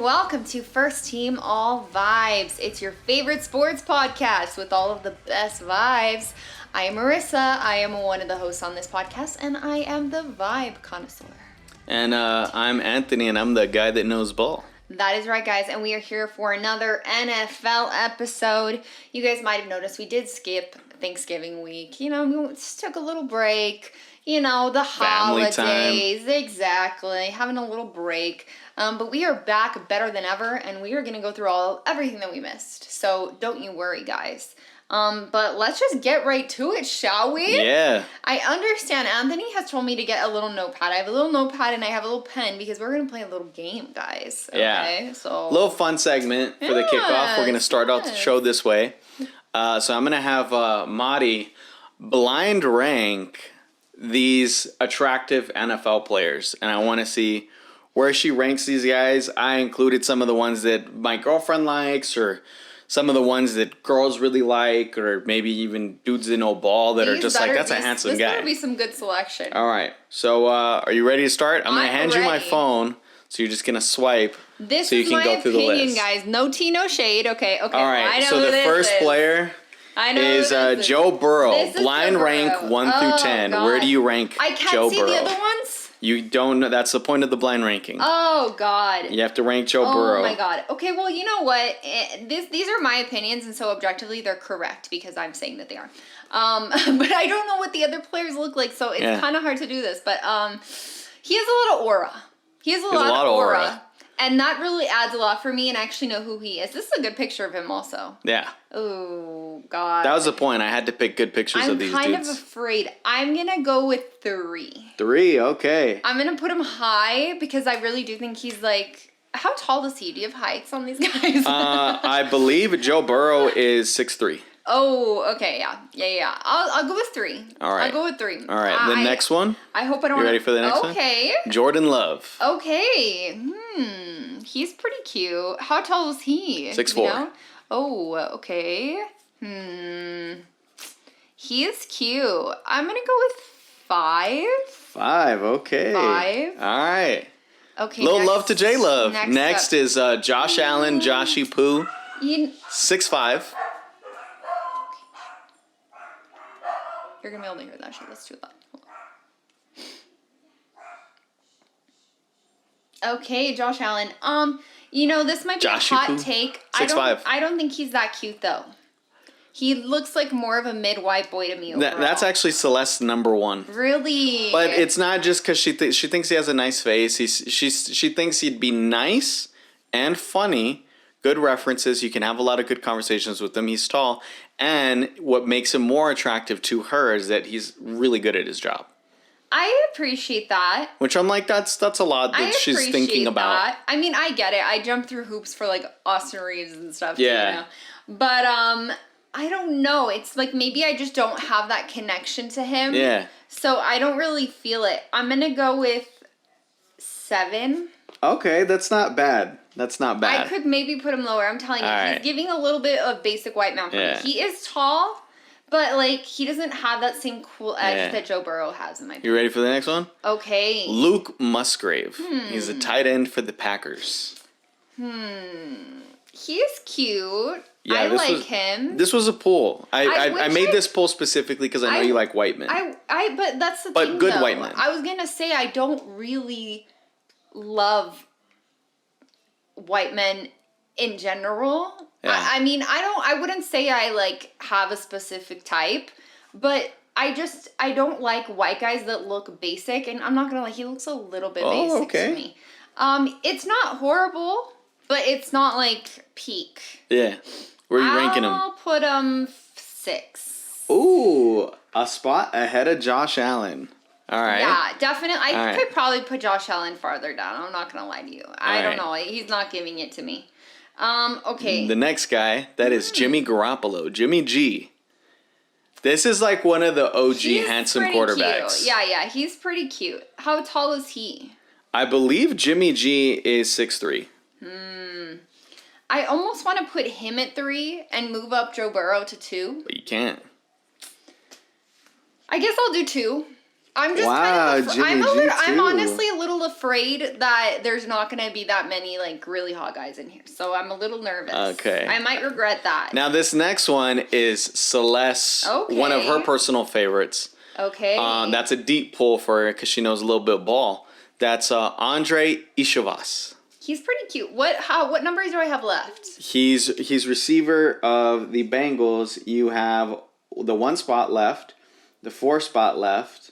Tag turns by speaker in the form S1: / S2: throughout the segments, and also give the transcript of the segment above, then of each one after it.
S1: welcome to First Team All Vibes. It's your favorite sports podcast with all of the best vibes. I am Marissa. I am one of the hosts on this podcast, and I am the vibe connoisseur.
S2: And I'm Anthony, and I'm the guy that knows ball.
S1: That is right, guys, and we are here for another NFL episode. You guys might have noticed we did skip Thanksgiving week. We just took a little break. The
S2: Family
S1: holidays.
S2: time.
S1: Exactly. Having a little break. But we are back better than ever, and we are going to go through everything that we missed. So don't you worry, guys. But let's just get right to it, shall we?
S2: Yeah.
S1: I understand. Anthony has told me to get a little notepad. I have a little notepad and I have a little pen because we're going to play a little game, guys. Okay?
S2: Yeah.
S1: So.
S2: Little fun segment for the kickoff. We're going to start out the show this way. So I'm going to have Madi blind rank these attractive NFL players, and I want to see where she ranks these guys. I included some of the ones that my girlfriend likes, or some of the ones that girls really like, or maybe even dudes that know ball that are just like, that's a handsome guy.
S1: This will be some good selection.
S2: All right. So are you ready to start? I'm going to hand you my phone, so you're just going to swipe
S1: this
S2: so you can go through the list.
S1: This is my opinion, guys. No tea, no shade. Okay.
S2: All right. So the first player is Joe Burrow, blind rank 1 through 10. God. Where do you rank Joe Burrow?
S1: I can't see the other ones?
S2: You don't know. That's the point of the blind ranking.
S1: Oh, God.
S2: You have to rank Joe Burrow.
S1: Oh, my God. Okay, well, you know what? These are my opinions, and so objectively they're correct because I'm saying that they are. But I don't know what the other players look like, so it's kind of hard to do this. But he has a little aura. He has a lot of aura. And that really adds a lot for me, and I actually know who he is. This is a good picture of him also.
S2: Yeah.
S1: Oh, God.
S2: That was the point. I had to pick good pictures of these dudes.
S1: I'm kind of afraid. I'm going to go with 3.
S2: 3, okay.
S1: I'm going to put him high because I really do think he's like... How tall is he? Do you have heights on these guys?
S2: I believe Joe Burrow is 6'3".
S1: Oh, okay, yeah. I'll go with 3.
S2: All right.
S1: I'll go with 3.
S2: All right, the next one?
S1: I hope I don't...
S2: You ready for the next one?
S1: Okay.
S2: Jordan Love.
S1: Okay. He's pretty cute. How tall is he?
S2: 6'4".
S1: Oh, okay. He is cute. I'm going to go with 5.
S2: 5, okay.
S1: 5.
S2: All right.
S1: Okay.
S2: Little love to J-Love. Next
S1: up
S2: is Josh Allen, Joshy Poo. 6'5".
S1: You're going to be able to hear that shit. That's too loud. Okay, Josh Allen. This might be a hot take.
S2: 6'5".
S1: I don't think he's that cute, though. He looks like more of a mid-white boy to me overall.
S2: That's actually Celeste's number 1.
S1: Really?
S2: But it's not just because she thinks he has a nice face. She thinks he'd be nice and funny. Good references. You can have a lot of good conversations with him. He's tall. And what makes him more attractive to her is that he's really good at his job.
S1: I appreciate that.
S2: Which I'm like, that's a lot that she's thinking about.
S1: That. I mean, I get it. I jump through hoops for like Austin Reeves and stuff.
S2: Yeah.
S1: But I don't know. It's like maybe I just don't have that connection to him.
S2: Yeah.
S1: So I don't really feel it. I'm gonna go with 7.
S2: Okay, that's not bad.
S1: I could maybe put him lower. I'm telling you, he's giving a little bit of basic white man for me. He is tall, but like he doesn't have that same cool edge that Joe Burrow has in my opinion.
S2: You ready for the next one?
S1: Okay.
S2: Luke Musgrave. He's a tight end for the Packers.
S1: He is cute.
S2: Yeah,
S1: I like him.
S2: This was a poll. I made this poll specifically because I know you like white men.
S1: But that's the thing,
S2: But good
S1: though.
S2: white men.
S1: I was gonna say I don't really love white men in general.
S2: Yeah.
S1: I mean, I wouldn't say I like have a specific type, but I don't like white guys that look basic, and I'm not gonna lie, he looks a little bit basic to me. It's not horrible, but it's not like peak.
S2: Yeah. Where are you ranking him?
S1: I'll put him 6.
S2: Ooh, a spot ahead of Josh Allen. All right.
S1: Yeah, definitely. I could probably put Josh Allen farther down. I'm not going to lie to you. I don't know. He's not giving it to me. Okay.
S2: The next guy, that is Jimmy Garoppolo. Jimmy G. This is like one of the OG handsome quarterbacks.
S1: Cute. Yeah. He's pretty cute. How tall is he?
S2: I believe Jimmy G is 6'3".
S1: I almost want to put him at 3 and move up Joe Burrow to 2.
S2: But you can't.
S1: I guess I'll do 2. I'm just
S2: wow,
S1: kind of. I'm
S2: Jimmy G
S1: I'm
S2: too.
S1: honestly a little afraid that there's not going to be that many like really hot guys in here, so I'm a little nervous.
S2: Okay.
S1: I might regret that.
S2: Now this next one is Celeste, one of her personal favorites.
S1: Okay.
S2: That's a deep pull for her because she knows a little bit of ball. That's Andre Ishavas.
S1: He's pretty cute. What numbers do I have left?
S2: He's receiver of the Bengals. You have the 1 spot left, the 4 spot left,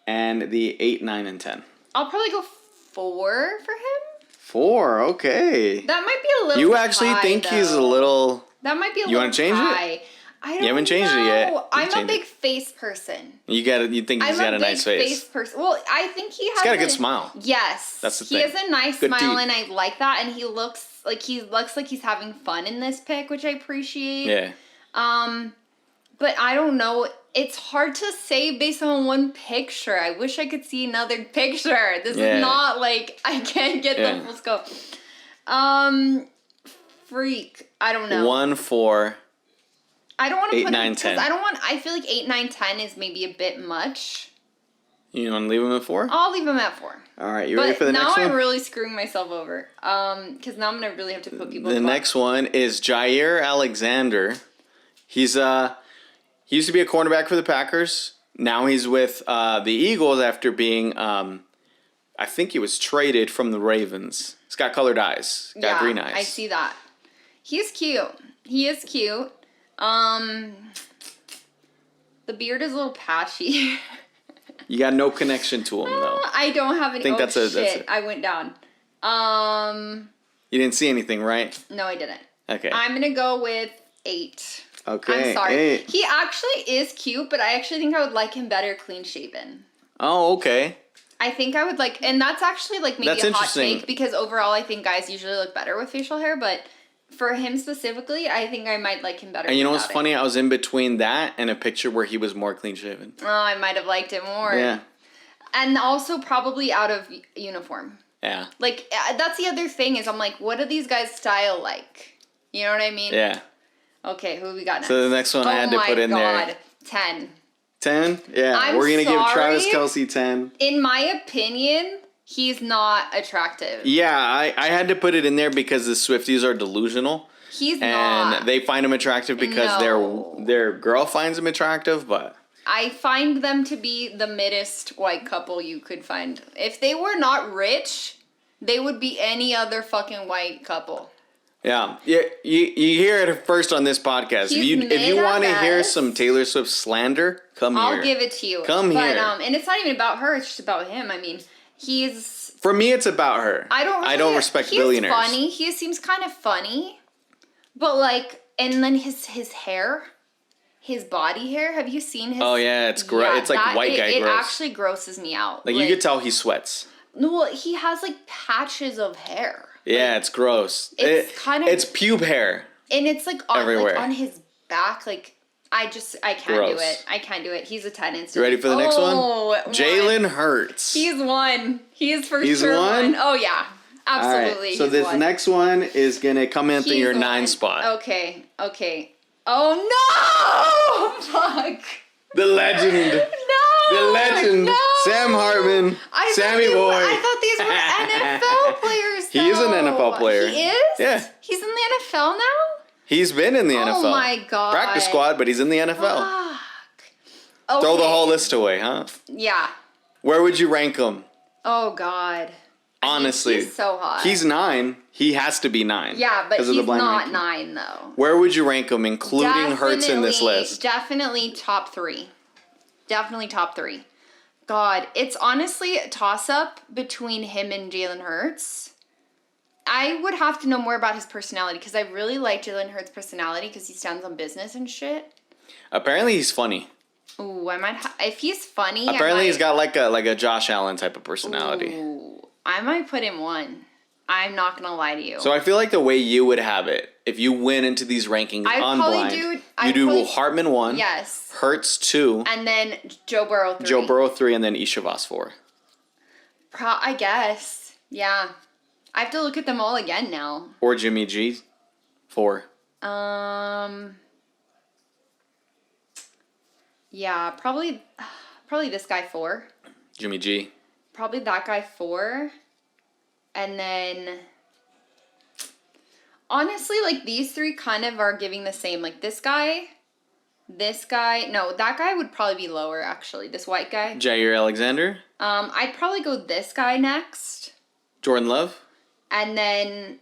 S2: and the 8, 9, and 10.
S1: I'll probably go 4 for him.
S2: 4, okay.
S1: That might be a little.
S2: You
S1: bit
S2: actually
S1: high,
S2: think
S1: though.
S2: he's a little?
S1: That might be a
S2: You
S1: little
S2: want to change
S1: high.
S2: it?
S1: I don't
S2: You haven't changed it yet.
S1: I'm a
S2: Change
S1: big
S2: it.
S1: face person.
S2: You think he's got a nice face?
S1: Person. Well, I think he has.
S2: He's got a good smile.
S1: Yes,
S2: That's the
S1: he
S2: thing.
S1: has a nice
S2: Good
S1: smile,
S2: teeth.
S1: and I like that. And he looks like he's having fun in this pick, which I appreciate.
S2: Yeah.
S1: But I don't know. It's hard to say based on one picture. I wish I could see another picture. This is not like I can't get the full scope. Freak. I don't know.
S2: 1, 4.
S1: I don't want to
S2: 8,
S1: put
S2: 9,
S1: him,
S2: 10.
S1: I feel like 8, 9, 10 is maybe a bit much.
S2: You want to leave him at 4?
S1: I'll leave him at 4.
S2: All right, you ready for the next one?
S1: But now I'm really screwing myself over. Because now I'm gonna really have to put people.
S2: The next one is Jair Alexander. He used to be a cornerback for the Packers. Now he's with the Eagles after being, I think he was traded from the Ravens. He's got colored eyes. Got green eyes.
S1: I see that. He's cute. He is cute. The beard is a little patchy.
S2: You got no connection to him though.
S1: I don't have any.
S2: That's
S1: shit! I went down.
S2: You didn't see anything, right?
S1: No, I didn't.
S2: Okay.
S1: I'm gonna go with 8.
S2: Okay.
S1: I'm sorry.
S2: 8.
S1: He actually is cute, but I actually think I would like him better clean shaven.
S2: Oh, okay.
S1: I think I would like, and that's actually like maybe
S2: That's
S1: a hot
S2: interesting.
S1: take because overall I think guys usually look better with facial hair, but for him specifically, I think I might like him better.
S2: And you know what's
S1: without
S2: funny? I was in between that and a picture where he was more clean shaven.
S1: Oh, I might have liked it more.
S2: Yeah.
S1: And also probably out of uniform.
S2: Yeah.
S1: Like, that's the other thing is I'm like, what do these guys style like? You know what I mean?
S2: Yeah.
S1: Okay, who we got next?
S2: So the next one I had to put in there.
S1: 10.
S2: 10? Yeah. We're going to give Travis Kelce 10.
S1: In my opinion, he's not attractive.
S2: Yeah, I had to put it in there because the Swifties are delusional.
S1: He's
S2: and
S1: not.
S2: they find him attractive because their girl finds him attractive, but
S1: I find them to be the middest white couple you could find. If they were not rich, they would be any other fucking white couple.
S2: yeah, you hear it first on this podcast.
S1: He's
S2: If you want to hear
S1: best.
S2: some Taylor Swift slander, come here.
S1: I'll give it to you.
S2: Come here.
S1: And it's not even about her, it's just about him. I mean, he's...
S2: For me, it's about her. I don't respect billionaires.
S1: He's funny. He seems kind of funny. But like, and then his hair... His body hair, have you seen his?
S2: Oh yeah, it's gross. Yeah, it's like white guy
S1: it
S2: gross.
S1: It actually grosses me out.
S2: Like you could tell he sweats.
S1: No, he has like patches of hair.
S2: Yeah, it's gross.
S1: It's kind of.
S2: It's pube hair.
S1: And it's like on,
S2: everywhere.
S1: Like on his back. Like I can't
S2: gross.
S1: do it. I can't do it. He's a 10 instantly.
S2: You ready for the next one? Jalen
S1: one.
S2: Hurts.
S1: He's one. He is for
S2: He's
S1: sure
S2: one.
S1: Oh yeah, absolutely.
S2: Right, so this next one is gonna come into your 9 spot.
S1: Okay. Oh no! Fuck.
S2: The legend.
S1: No.
S2: The legend.
S1: No.
S2: Sam Hartman. Sammy Boy.
S1: I thought these were NFL players.
S2: He is an NFL player.
S1: He is?
S2: Yeah.
S1: He's in the NFL now?
S2: He's been in the NFL.
S1: Oh my god.
S2: Practice squad, but he's in the NFL.
S1: Fuck. Okay.
S2: Throw the whole list away, huh?
S1: Yeah.
S2: Where would you rank him?
S1: Oh god.
S2: Honestly.
S1: He's so hot.
S2: He's 9. He has to be 9.
S1: Yeah, but he's not
S2: ranking.
S1: 9 though.
S2: Where would you rank him, including Hurts in this list?
S1: Definitely top 3. Definitely top 3. God, it's honestly a toss-up between him and Jalen Hurts. I would have to know more about his personality because I really like Jalen Hurts' personality because he stands on business and shit.
S2: Apparently he's funny.
S1: Ooh, if he's funny.
S2: Apparently he's got like a Josh Allen type of personality.
S1: Ooh, I might put him 1. I'm not gonna lie to you.
S2: So I feel like the way you would have it, if you went into these rankings on blind, you do Hartman 1,
S1: yes,
S2: Hurts 2,
S1: and then Joe Burrow 3.
S2: Joe Burrow 3, and then Ishavas 4.
S1: I guess, yeah. I have to look at them all again now.
S2: Or Jimmy G 4.
S1: Yeah, probably Probably this guy 4.
S2: Jimmy G.
S1: Probably that guy 4. And then, honestly, like, these 3 kind of are giving the same. Like, this guy. No, that guy would probably be lower, actually. This white guy.
S2: Jair Alexander.
S1: I'd probably go this guy next.
S2: Jordan Love.
S1: And then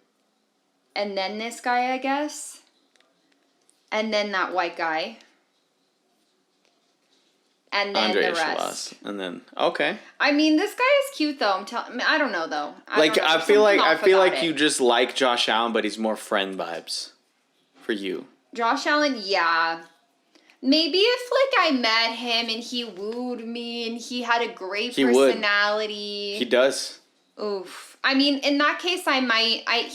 S1: this guy, I guess. And then that white guy. And then
S2: Andre
S1: the rest.
S2: Shalas. And then, okay.
S1: I mean, this guy is cute, though. I don't know, though.
S2: I feel like you just like Josh Allen, but he's more friend vibes for you.
S1: Josh Allen, yeah. Maybe if, like, I met him and he wooed me and he had a great personality.
S2: He does.
S1: Oof. I mean, in that case,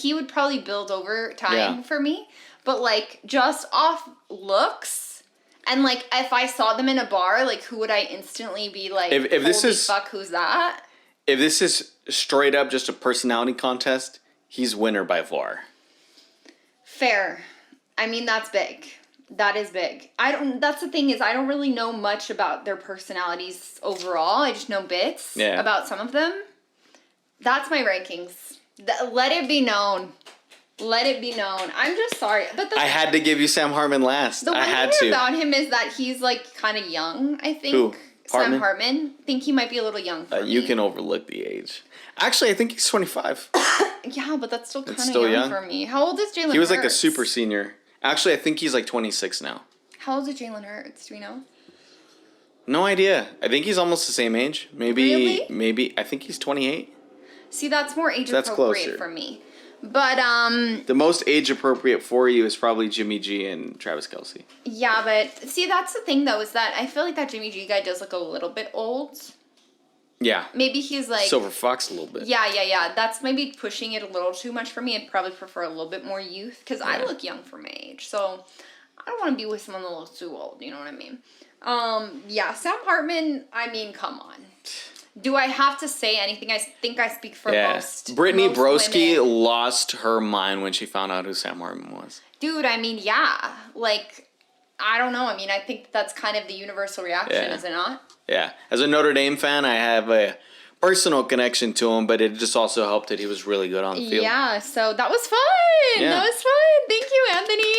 S1: he would probably build over time for me. But, like, just off looks, and, like, if I saw them in a bar, like, who would I instantly be like,
S2: if this is,
S1: fuck, who's that?
S2: If this is straight up just a personality contest, he's winner by far.
S1: Fair. I mean, that's big. That is big. That's the thing is, I don't really know much about their personalities overall. I just know bits about some of them. That's my rankings. Let it be known. Let it be known. I'm just sorry. But I
S2: had to give you Sam Hartman last.
S1: The one thing about him is that he's, like, kind of young, I think.
S2: Who?
S1: Sam Hartman. I think he might be a little young for me.
S2: You can overlook the age. Actually, I think he's 25.
S1: Yeah, but that's still kind of young for me. How old is Jalen Hurts?
S2: He was like a super senior. Actually, I think he's like 26 now.
S1: How old is Jalen Hurts? Do we know?
S2: No idea. I think he's almost the same age.
S1: Really?
S2: Maybe. I think he's 28.
S1: See, that's more age appropriate for me. But,
S2: the most age appropriate for you is probably Jimmy G and Travis Kelce.
S1: Yeah, but, see, that's the thing, though, is that I feel like that Jimmy G guy does look a little bit old.
S2: Yeah.
S1: Maybe he's like...
S2: Silver Fox a little bit.
S1: Yeah. That's maybe pushing it a little too much for me. I'd probably prefer a little bit more youth, because I look young for my age, so I don't want to be with someone a little too old, you know what I mean? Yeah, Sam Hartman, I mean, come on. Do I have to say anything? I think I speak for most.
S2: Brittany
S1: most
S2: Broski
S1: women.
S2: lost her mind when she found out who Sam Hartman was.
S1: Dude, I mean, yeah. Like, I don't know. I mean, I think that's kind of the universal reaction, is it not?
S2: Yeah. As a Notre Dame fan, I have a personal connection to him, but it just also helped that he was really good on the field.
S1: Yeah, so that was fun.
S2: Yeah.
S1: That was fun. Thank you, Anthony.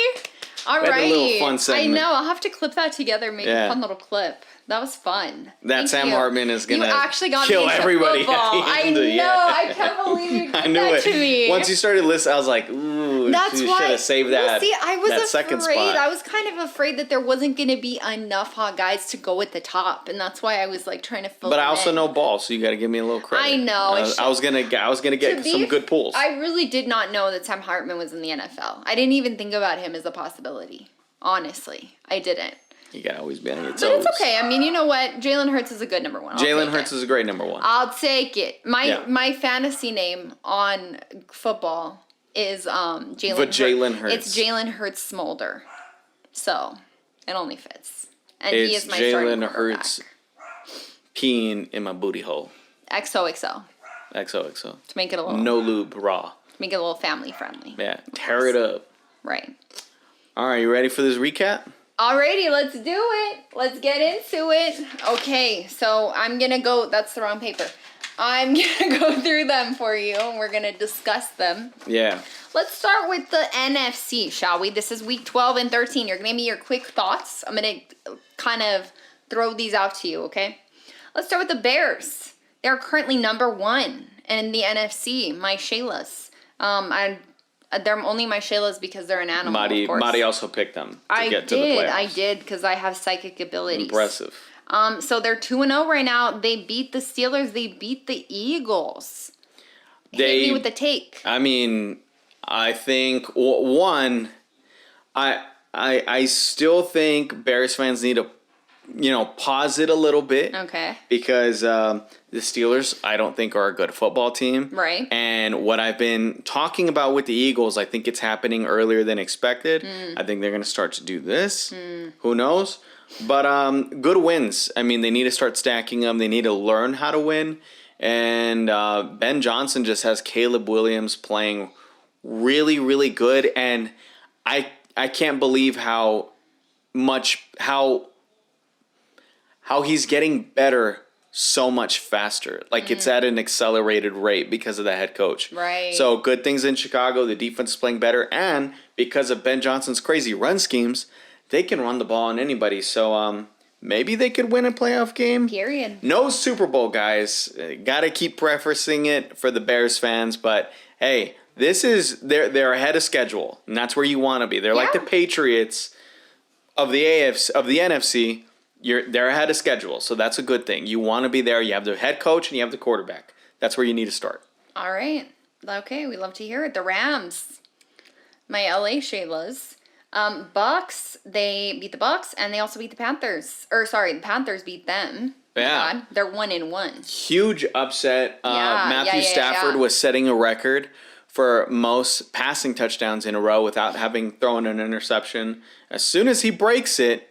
S1: All right.
S2: A little fun segment.
S1: I know. I'll have to clip that together. Make a fun little clip. That was fun.
S2: That Sam Hartman is going to
S1: kill
S2: everybody.
S1: I know. I can't believe you did that to me.
S2: Once you started listening, I was like, ooh, you should have saved that.
S1: Well, see, I was afraid.
S2: Second spot.
S1: I was kind of afraid that there wasn't going to be enough hot guys to go at the top, and that's why I was like trying to fill.
S2: But I also know ball, so you got to give me a little credit.
S1: I know.
S2: I was gonna get some good pulls.
S1: I really did not know that Sam Hartman was in the NFL. I didn't even think about him as a possibility. Honestly, I didn't.
S2: You gotta always be on your toes.
S1: But it's okay. I mean, you know what? Jalen Hurts is a good number one.
S2: Jalen Hurts is a great number one.
S1: I'll take it. My fantasy name on football is Jalen.
S2: But Jalen Hurts.
S1: It's Jalen Hurts Smolder. So it only fits. And he is my starting quarterback. Jalen Hurts
S2: peeing in my booty hole.
S1: XOXO.
S2: XOXO.
S1: To make it a little
S2: no lube raw.
S1: To make it a little family friendly.
S2: Yeah. Tear it up.
S1: Right.
S2: All right, you ready for this recap?
S1: Alrighty, let's do it. Let's get into it. Okay, so I'm going to go... That's the wrong paper. I'm going to go through them for you, and we're going to discuss them.
S2: Yeah.
S1: Let's start with the NFC, shall we? This is week 12 and 13. You're going to give me your quick thoughts. I'm going to kind of throw these out to you, okay? Let's start with the Bears. They're currently number 1 in the NFC. My Shaylas. They're only my Shaylas because they're an animal, of course.
S2: Madi also picked them to get to the playoffs.
S1: I did, because I have psychic abilities.
S2: Impressive.
S1: So they're 2-0 right now. They beat the Steelers. They beat the Eagles. Hit me with the take.
S2: I mean, I think, one, I still think Bears fans need to, pause it a little bit.
S1: Okay.
S2: Because the Steelers, I don't think, are a good football team.
S1: Right.
S2: And what I've been talking about with the Eagles, I think it's happening earlier than expected. I think they're going to start to do this. Who knows? But good wins. I mean, they need to start stacking them. They need to learn how to win. And Ben Johnson just has Caleb Williams playing really, really good. And I can't believe how how he's getting better so much faster. Like it's at an accelerated rate because of the head coach.
S1: Right.
S2: So good things in Chicago. The defense is playing better. And because of Ben Johnson's crazy run schemes, they can run the ball on anybody. So maybe they could win a playoff game.
S1: Period.
S2: No Super Bowl, guys. Got to keep prefacing it for the Bears fans. But hey, they're ahead of schedule. And that's where you want to be. They're like the Patriots of the NFC. They're ahead of schedule, so that's a good thing. You want to be there. You have the head coach and you have the quarterback. That's where you need to start.
S1: All right. Okay, we love to hear it. The Rams, my LA Shaylas. Bucks, they beat the Bucks and they also beat the Panthers. The Panthers beat them.
S2: Yeah.
S1: God, they're 1-1.
S2: Huge upset. Matthew Stafford was setting a record for most passing touchdowns in a row without having thrown an interception. As soon as he breaks it,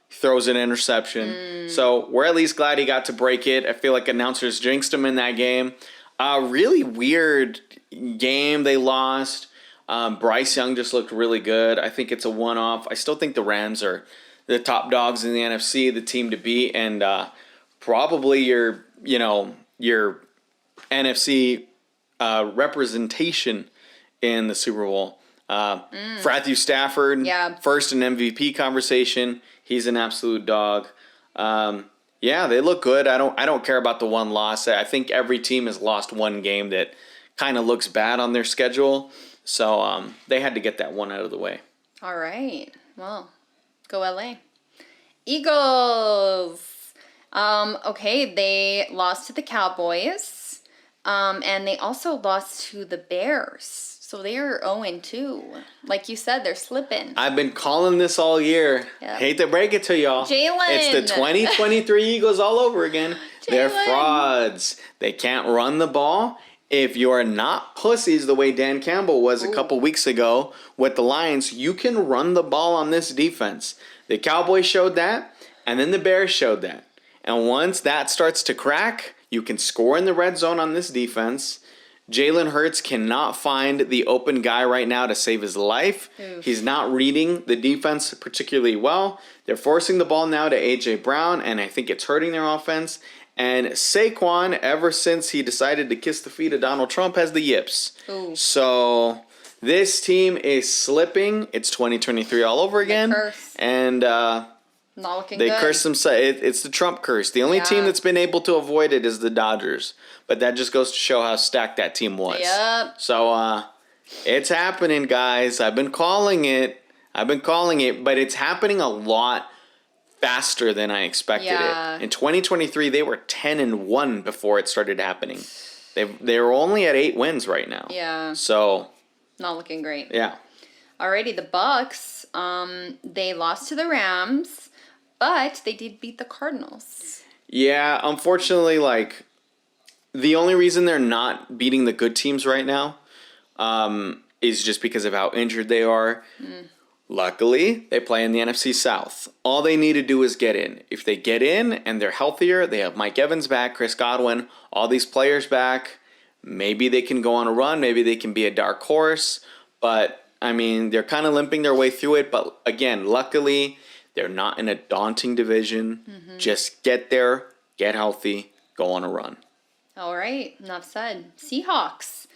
S2: throws an interception. So we're at least glad he got to break it. I feel like announcers jinxed him in that game. Really weird game they lost. Bryce Young just looked really good. I think it's a one-off. I still think the Rams are the top dogs in the NFC, the team to beat, and probably your NFC representation in the Super Bowl. Matthew Stafford, first in MVP conversation. He's an absolute dog. They look good. I don't care about the one loss. I think every team has lost one game that kind of looks bad on their schedule. So they had to get that one out of the way. All
S1: right. Well, go LA. Eagles. Okay, they lost to the Cowboys. And they also lost to the Bears. So they are 0-2. Like you said, they're slipping.
S2: I've been calling this all year. Yep. Hate to break it to y'all.
S1: Jalen.
S2: It's the 2023 Eagles all over again. They're frauds. They can't run the ball. If you're not pussies the way Dan Campbell was a couple weeks ago with the Lions, you can run the ball on this defense. The Cowboys showed that, and then the Bears showed that. And once that starts to crack, you can score in the red zone on this defense. Jalen Hurts cannot find the open guy right now to save his life. Oof. He's not reading the defense particularly well. They're forcing the ball now to A.J. Brown, and I think it's hurting their offense. And Saquon, ever since he decided to kiss the feet of Donald Trump, has the yips. Ooh. So this team is slipping. It's 2023 all over again. The curse. And
S1: not looking
S2: they
S1: good.
S2: curse themselves. It's the Trump curse. The only team that's been able to avoid it is the Dodgers. But that just goes to show how stacked that team was. Yep. So it's happening, guys. I've been calling it, but it's happening a lot faster than I expected it. In 2023, they were 10-1 before it started happening. They were only at 8 wins right now.
S1: Yeah.
S2: So
S1: not looking great.
S2: Yeah.
S1: Alrighty, the Bucks. They lost to the Rams, but they did beat the Cardinals.
S2: Yeah, unfortunately, the only reason they're not beating the good teams right now is just because of how injured they are. Luckily, they play in the NFC South. All they need to do is get in. If they get in and they're healthier, they have Mike Evans back, Chris Godwin, all these players back. Maybe they can go on a run. Maybe they can be a dark horse. But, they're kind of limping their way through it. But, again, luckily, they're not in a daunting division. Mm-hmm. Just get there, get healthy, go on a run. All
S1: right, enough said. Seahawks.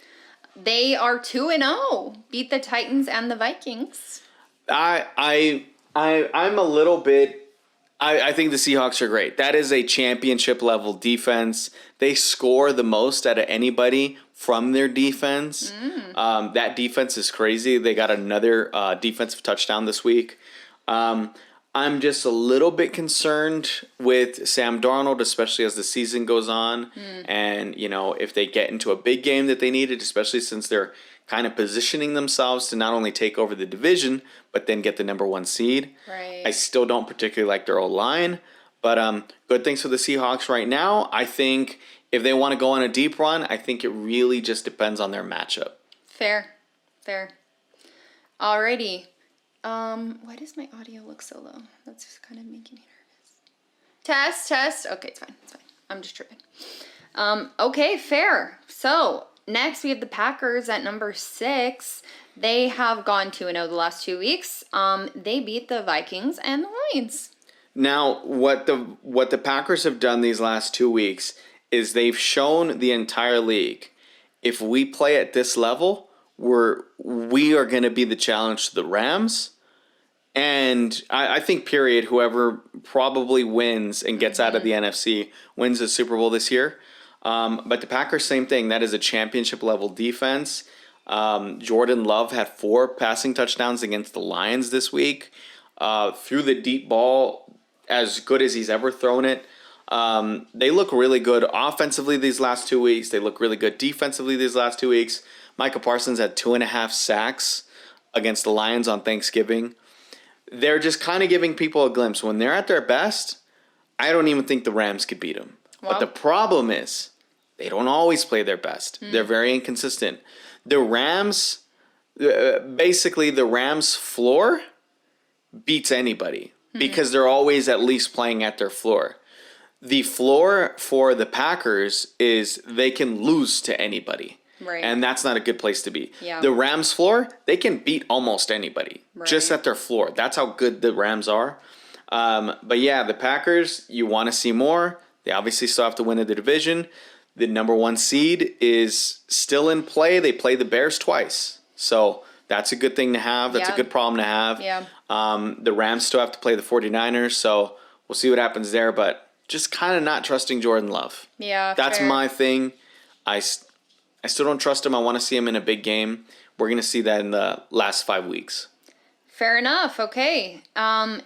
S1: They are 2-0. Beat the Titans and the Vikings.
S2: I'm a little bit. I think the Seahawks are great. That is a championship level defense. They score the most out of anybody from their defense. That defense is crazy. They got another defensive touchdown this week. I'm just a little bit concerned with Sam Darnold, especially as the season goes on. And, if they get into a big game that they needed, especially since they're kind of positioning themselves to not only take over the division, but then get the number 1 seed.
S1: Right.
S2: I still don't particularly like their O-line, but good things for the Seahawks right now. I think if they want to go on a deep run, I think it really just depends on their matchup.
S1: Fair. Alrighty. Why does my audio look so low? That's just kind of making me nervous. Test. Okay, it's fine. I'm just tripping. Okay, fair. So next, we have the Packers at number 6. They have gone 2-0 the last 2 weeks. They beat the Vikings and the Lions.
S2: Now, what the Packers have done these last 2 weeks is they've shown the entire league, if we play at this level, we are going to be the challenge to the Rams. And I think, period, whoever probably wins and gets out of the NFC wins the Super Bowl this year. But the Packers, same thing. That is a championship-level defense. Jordan Love had 4 passing touchdowns against the Lions this week. Threw the deep ball as good as he's ever thrown it. They look really good offensively these last 2 weeks. They look really good defensively these last 2 weeks. Micah Parsons had 2.5 sacks against the Lions on Thanksgiving. They're just kind of giving people a glimpse. When they're at their best, I don't even think the Rams could beat them. Well, but the problem is they don't always play their best. They're very inconsistent. The Rams, basically the Rams' floor beats anybody because they're always at least playing at their floor. The floor for the Packers is they can lose to anybody.
S1: Right.
S2: And that's not a good place to be.
S1: Yeah.
S2: The Rams' floor, they can beat almost anybody just at their floor. That's how good the Rams are. But yeah, the Packers, you want to see more. They obviously still have to win the division. The number 1 seed is still in play. They play the Bears twice. So that's a good thing to have. That's a good problem to have.
S1: Yeah.
S2: The Rams still have to play the 49ers. So we'll see what happens there. But just kind of not trusting Jordan Love.
S1: Yeah,
S2: that's my thing. I still don't trust him. I want to see him in a big game. We're going to see that in the last 5 weeks.
S1: Fair enough. Okay.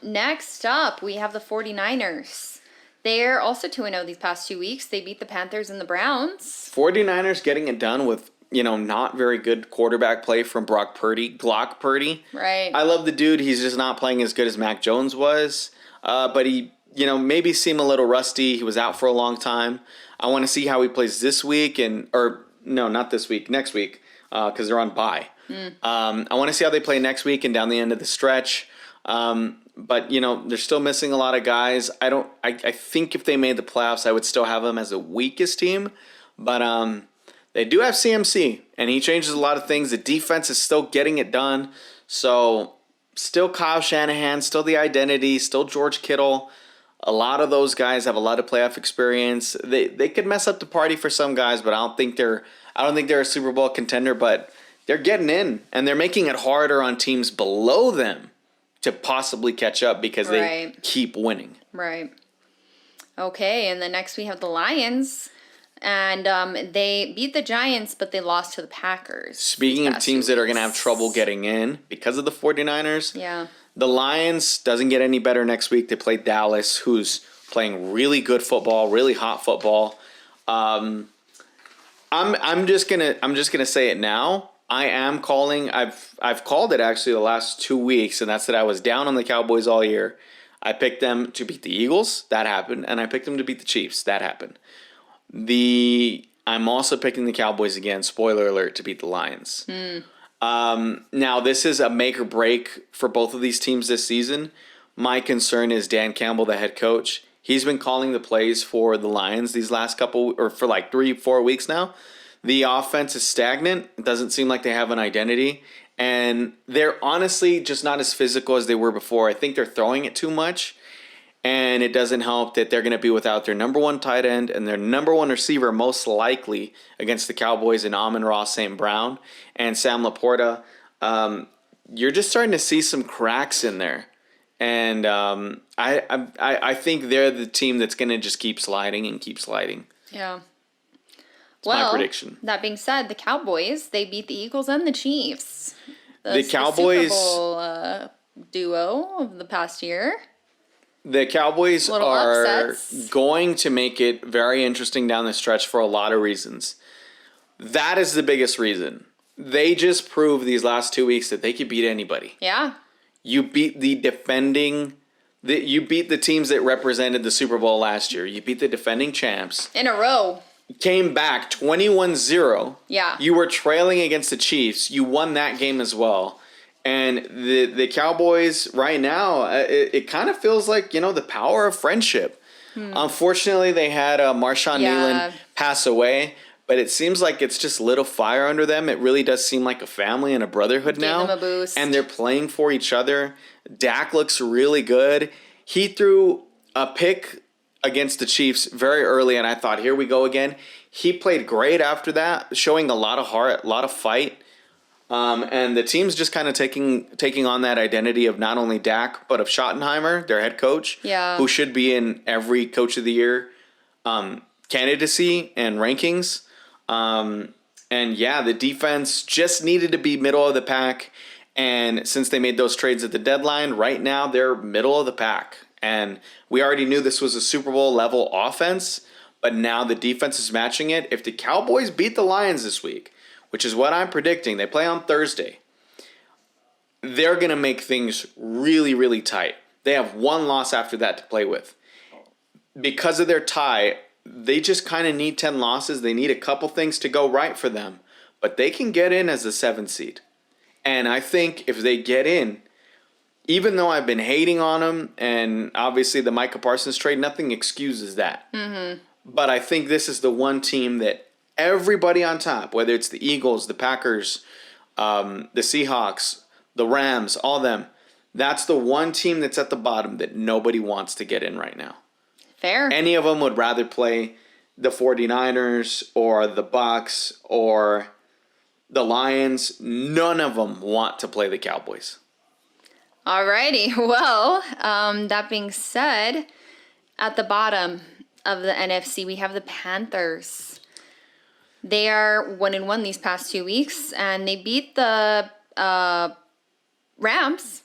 S1: Next up, we have the 49ers. They're also 2-0 these past 2 weeks. They beat the Panthers and the Browns.
S2: 49ers getting it done with, not very good quarterback play from Glock Purdy.
S1: Right.
S2: I love the dude. He's just not playing as good as Mac Jones was. But he, maybe seemed a little rusty. He was out for a long time. I want to see how he plays this week no, not this week, next week, because they're on bye. I want to see how they play next week and down the end of the stretch. But, they're still missing a lot of guys. I think if they made the playoffs, I would still have them as the weakest team. But they do have CMC, and he changes a lot of things. The defense is still getting it done. So still Kyle Shanahan, still the identity, still George Kittle. A lot of those guys have a lot of playoff experience. They could mess up the party for some guys, but I don't think they're a Super Bowl contender. But they're getting in, and they're making it harder on teams below them to possibly catch up because they keep winning.
S1: Right. Okay, and then next we have the Lions, and they beat the Giants, but they lost to the Packers.
S2: Speaking of teams that are going to have trouble getting in because of the 49ers,
S1: yeah.
S2: The Lions doesn't get any better next week. They play Dallas, who's playing really good football, really hot football. I'm just gonna say it now. I am calling. I've called it actually the last 2 weeks, and that's that I was down on the Cowboys all year. I picked them to beat the Eagles. That happened, and I picked them to beat the Chiefs. That happened. I'm also picking the Cowboys again. Spoiler alert, to beat the Lions. Now, this is a make or break for both of these teams this season. My concern is Dan Campbell, the head coach. He's been calling the plays for the Lions these last for like 3-4 weeks now. The offense is stagnant. It doesn't seem like they have an identity. And they're honestly just not as physical as they were before. I think they're throwing it too much. And it doesn't help that they're going to be without their number 1 tight end and their number 1 receiver, most likely against the Cowboys in Amon-Ra St. Brown and Sam Laporta. You're just starting to see some cracks in there. And I think they're the team that's going to just keep sliding and keep sliding.
S1: Yeah.
S2: That's my prediction.
S1: That being said, the Cowboys, they beat the Eagles and the Chiefs.
S2: The Cowboys,
S1: the Super Bowl duo of the past year.
S2: The Cowboys are
S1: upsets.
S2: Going to make it very interesting down the stretch for a lot of reasons. That is the biggest reason. They just proved these last 2 weeks that they could beat anybody.
S1: Yeah.
S2: You beat you beat the teams that represented the Super Bowl last year. You beat the defending champs.
S1: In a row.
S2: Came back 21-0.
S1: Yeah.
S2: You were trailing against the Chiefs. You won that game as well. And the Cowboys right now, it kind of feels like, the power of friendship. Unfortunately, they had Marshawn Neyland pass away, but it seems like it's just lit a fire under them. It really does seem like a family and a brotherhood now.
S1: Gave them a boost.
S2: And they're playing for each other. Dak looks really good. He threw a pick against the Chiefs very early, and I thought, here we go again. He played great after that, showing a lot of heart, a lot of fight. And the team's just kind of taking on that identity of not only Dak, but of Schottenheimer, their head coach, who should be in every Coach of the Year candidacy and rankings. And yeah, the defense just needed to be middle of the pack. And since they made those trades at the deadline, right now they're middle of the pack. And we already knew this was a Super Bowl level offense, but now the defense is matching it. If the Cowboys beat the Lions this week, which is what I'm predicting, they play on Thursday, they're going to make things really, really tight. They have one loss after that to play with. Because of their tie, they just kind of need 10 losses. They need a couple things to go right for them, but they can get in as the 7th seed. And I think if they get in, even though I've been hating on them, and obviously the Micah Parsons trade, nothing excuses that. Mm-hmm. But I think this is the one team that everybody on top, whether it's the Eagles, the Packers, the Seahawks, the Rams, all of them, that's the one team that's at the bottom that nobody wants to get in right now.
S1: Fair.
S2: Any of them would rather play the 49ers or the Bucs or the Lions. None of them want to play the Cowboys.
S1: Alrighty. Well, that being said, at the bottom of the NFC, we have the Panthers. They are 1-1 these past 2 weeks, and they beat the Rams,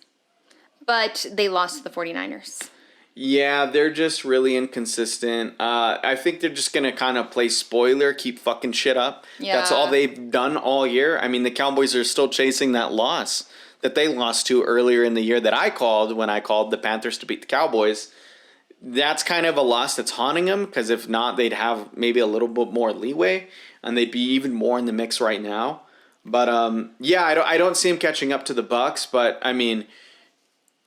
S1: but they lost to the 49ers.
S2: Yeah, they're just really inconsistent. I think they're just going to kind of play spoiler, keep fucking shit up. Yeah. That's all they've done all year. I mean, the Cowboys are still chasing that loss that they lost to earlier in the year that I called when I called the Panthers to beat the Cowboys. That's kind of a loss that's haunting them, because if not, they'd have maybe a little bit more leeway, and they'd be even more in the mix right now. But, yeah, I don't see them catching up to the Bucs, but, I mean,